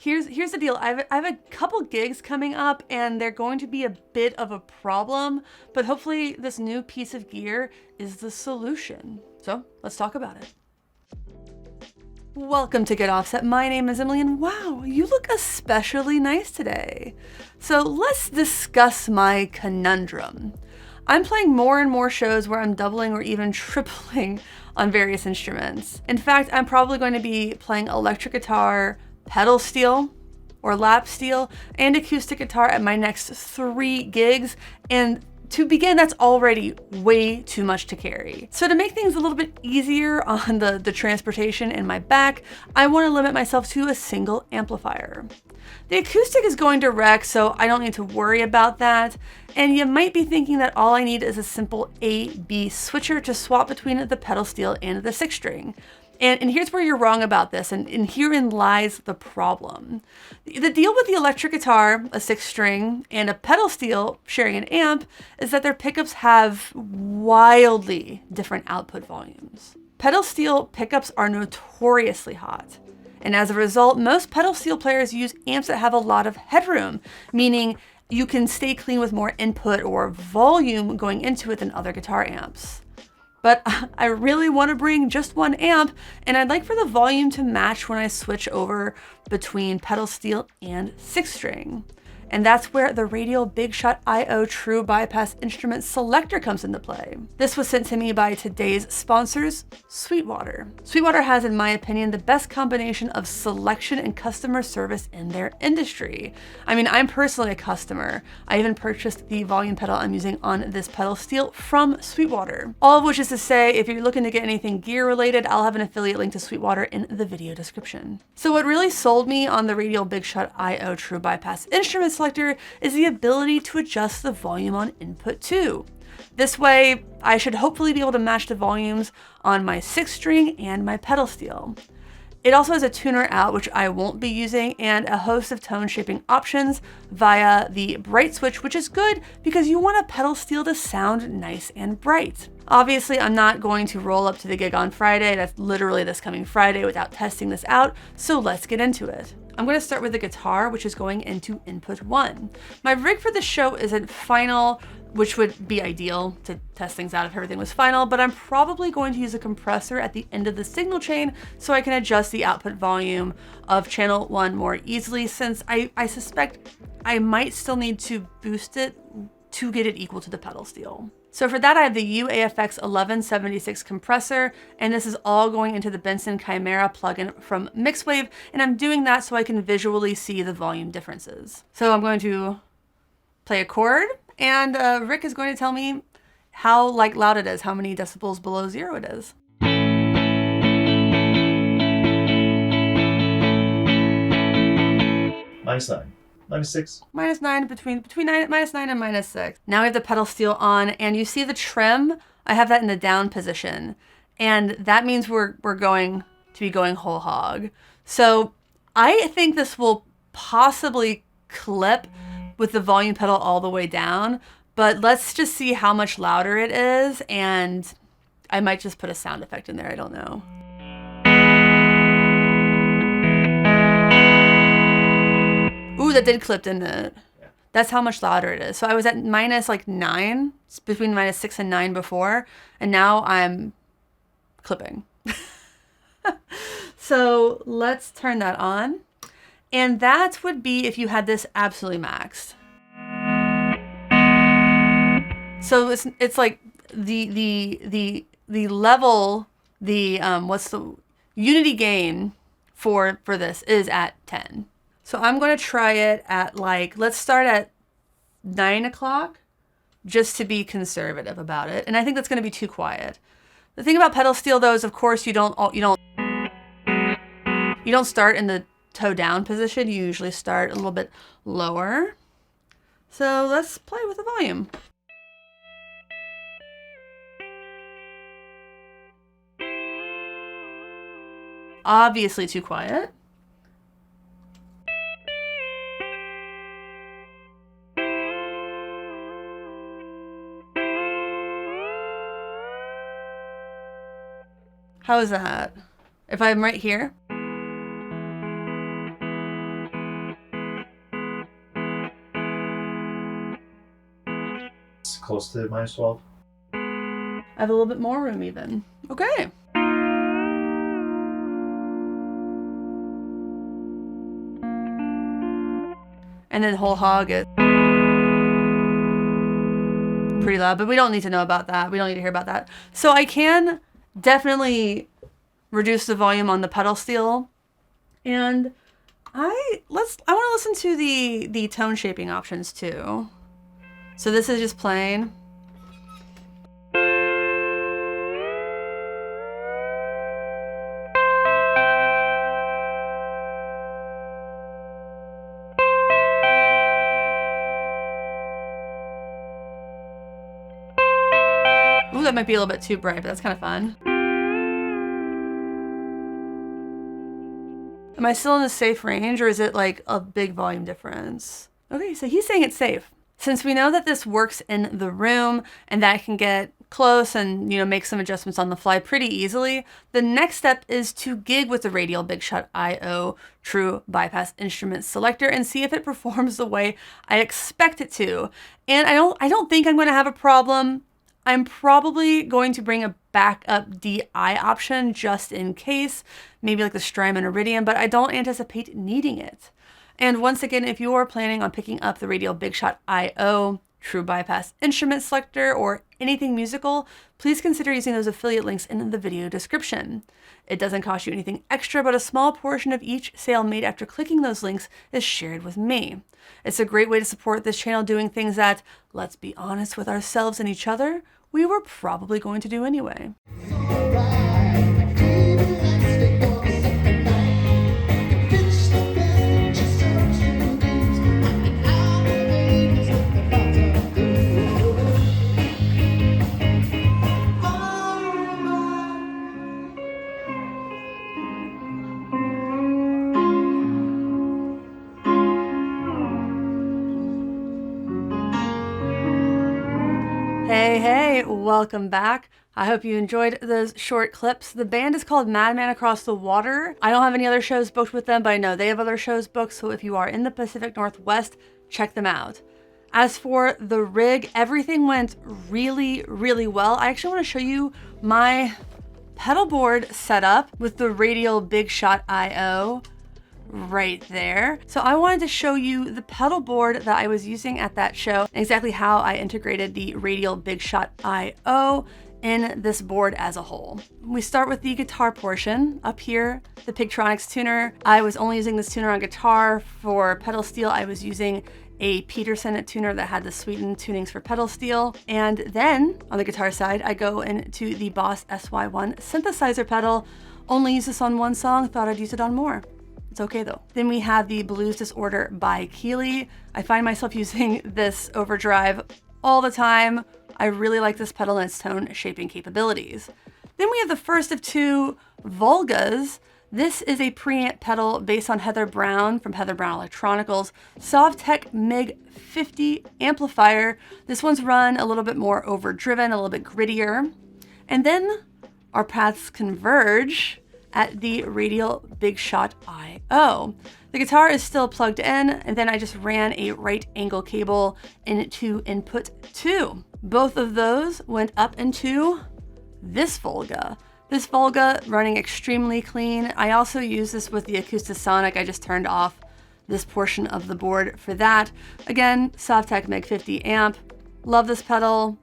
Here's the deal. I have a couple gigs coming up and they're going to be a bit of a problem, but hopefully this new piece of gear is the solution. So let's talk about it. Welcome to Get Offset. My name is Emily and wow, you look especially nice today. So let's discuss my conundrum. I'm playing more and more shows where I'm doubling or even tripling on various instruments. In fact, I'm probably going to be playing electric guitar, pedal steel or lap steel, and acoustic guitar at my next 3 gigs. And to begin, that's already way too much to carry. So to make things a little bit easier on the transportation in my back, I want to limit myself to a single amplifier. The acoustic is going direct, so I don't need to worry about that. And you might be thinking that all I need is a simple A-B switcher to swap between the pedal steel and the 6-string. And here's where you're wrong about this, and herein lies the problem. The deal with the electric guitar, a 6-string, and a pedal steel sharing an amp is that their pickups have wildly different output volumes. Pedal steel pickups are notoriously hot. And as a result, most pedal steel players use amps that have a lot of headroom, meaning you can stay clean with more input or volume going into it than other guitar amps. But I really want to bring just one amp, and I'd like for the volume to match when I switch over between pedal steel and 6-string. And that's where the Radial BigShot I True Bypass Instrument Selector comes into play. This was sent to me by today's sponsors, Sweetwater. Sweetwater has, in my opinion, the best combination of selection and customer service in their industry. I mean, I'm personally a customer. I even purchased the volume pedal I'm using on this pedal steel from Sweetwater. All of which is to say, if you're looking to get anything gear related, I'll have an affiliate link to Sweetwater in the video description. So what really sold me on the Radial BigShot I True Bypass Instrument Selector is the ability to adjust the volume on input too. This way, I should hopefully be able to match the volumes on my 6-string and my pedal steel. It also has a tuner out, which I won't be using, and a host of tone shaping options via the bright switch, which is good because you want a pedal steel to sound nice and bright. Obviously, I'm not going to roll up to the gig on Friday, that's literally this coming Friday, without testing this out, so let's get into it. I'm going to start with the guitar, which is going into input 1. My rig for this show isn't final, which would be ideal to test things out if everything was final, but I'm probably going to use a compressor at the end of the signal chain so I can adjust the output volume of channel 1 more easily, since I suspect I might still need to boost it to get it equal to the pedal steel. So for that, I have the UAFX 1176 compressor, and this is all going into the Benson Chimera plugin from Mixwave, and I'm doing that so I can visually see the volume differences. So I'm going to play a chord, and Rick is going to tell me how loud it is, how many decibels below 0 it is. -9. -6. -9, between -9 and -6. Now we have the pedal steel on, and you see the trim. I have that in the down position, and that means we're going to be going whole hog. So I think this will possibly clip with the volume pedal all the way down, but let's just see how much louder it is, and I might just put a sound effect in there. I don't know. Ooh, that did clip, didn't it? Yeah. That's how much louder it is. So I was at -9, between -6 and 9 before, and now I'm clipping. So let's turn that on. And that would be if you had this absolutely maxed. So it's like the level, what's the unity gain for this is at 10. So I'm going to try it at let's start at 9 o'clock just to be conservative about it. And I think that's going to be too quiet. The thing about pedal steel though is, of course, you don't start in the toe down position. You usually start a little bit lower. So let's play with the volume. Obviously too quiet. How is that? If I'm right here. close to -12. I have a little bit more room even. Okay. And then whole hog is pretty loud, but we don't need to know about that. We don't need to hear about that. So I can definitely reduce the volume on the pedal steel. And I want to listen to the tone shaping options too. So this is just plain. Ooh, that might be a little bit too bright, but that's kind of fun. Am I still in the safe range, or is it like a big volume difference? Okay, so he's saying it's safe. Since we know that this works in the room and that I can get close and, you know, make some adjustments on the fly pretty easily, the next step is to gig with the Radial BigShot I True Bypass Instrument Selector and see if it performs the way I expect it to. And I don't think I'm going to have a problem. I'm probably going to bring a backup DI option just in case, maybe like the Strymon Iridium, but I don't anticipate needing it. And once again, if you are planning on picking up the Radial BigShot I True Bypass Instrument Selector or anything musical, please consider using those affiliate links in the video description. It doesn't cost you anything extra, but a small portion of each sale made after clicking those links is shared with me. It's a great way to support this channel doing things that, let's be honest with ourselves and each other, we were probably going to do anyway. Hey, welcome back. I hope you enjoyed those short clips. The band is called Madman Across the Water. I don't have any other shows booked with them, but I know they have other shows booked, so if you are in the Pacific Northwest, check them out. As for the rig, everything went really, really well. I actually want to show you my pedalboard setup with the Radial BigShot I right there. So I wanted to show you the pedal board that I was using at that show and exactly how I integrated the Radial BigShot I in this board as a whole. We start with the guitar portion. Up here, the Pigtronics tuner. I was only using this tuner on guitar. For pedal steel, I was using a Peterson tuner that had the sweetened tunings for pedal steel. And then on the guitar side, I go into the Boss SY1 synthesizer pedal. Only use this on one song, thought I'd use it on more. It's okay though. Then we have the Blues Disorder by Keeley. I find myself using this overdrive all the time. I really like this pedal and its tone shaping capabilities. Then we have the first of two Volgas. This is a preamp pedal based on Heather Brown from Heather Brown Electronical's Sovtech MiG 50 amplifier. This one's run a little bit more overdriven, a little bit grittier. And then our paths converge at the Radial BigShot I. The guitar is still plugged in, and then I just ran a right angle cable into input 2. Both of those went up into this Volga. This Volga running extremely clean. I also use this with the Acoustasonic. I just turned off this portion of the board for that. Again, Sovtech MiG 50 amp. Love this pedal.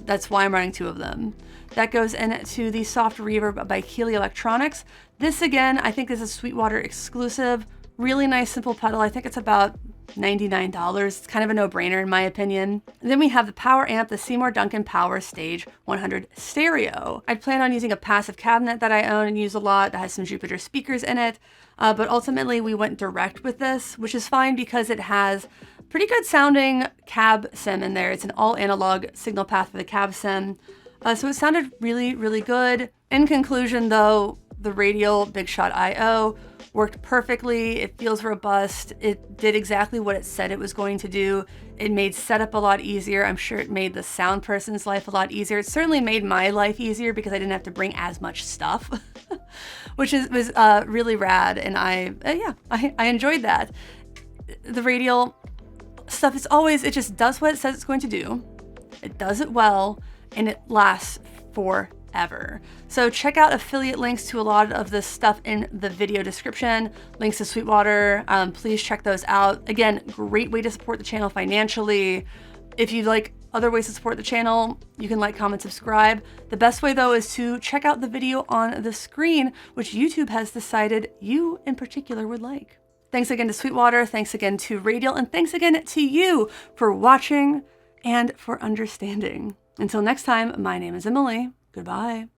That's why I'm running two of them. That goes into the Soft Reverb by Keeley Electronics. This again, I think is a Sweetwater exclusive. Really nice, simple pedal. I think it's about $99. It's kind of a no-brainer in my opinion. And then we have the power amp, the Seymour Duncan Power Stage 100 Stereo. I'd plan on using a passive cabinet that I own and use a lot that has some Jupiter speakers in it. But ultimately we went direct with this, which is fine because it has pretty good sounding cab sim in there. It's an all analog signal path for the cab sim. So it sounded really, really good. In conclusion though, the Radial BigShot I worked perfectly. It feels robust. It did exactly what it said it was going to do. It made setup a lot easier. I'm sure it made the sound person's life a lot easier. It certainly made my life easier because I didn't have to bring as much stuff, which was really rad. And I enjoyed that. The Radial stuff is always, it just does what it says it's going to do. it does it well, and it lasts forever. So check out affiliate links to a lot of this stuff in the video description, links to Sweetwater. Please check those out. Again, great way to support the channel financially. If you'd like other ways to support the channel, you can like, comment, subscribe. The best way though is to check out the video on the screen, which YouTube has decided you in particular would like. Thanks again to Sweetwater, thanks again to Radial, and thanks again to you for watching and for understanding. Until next time, my name is Emily. Goodbye.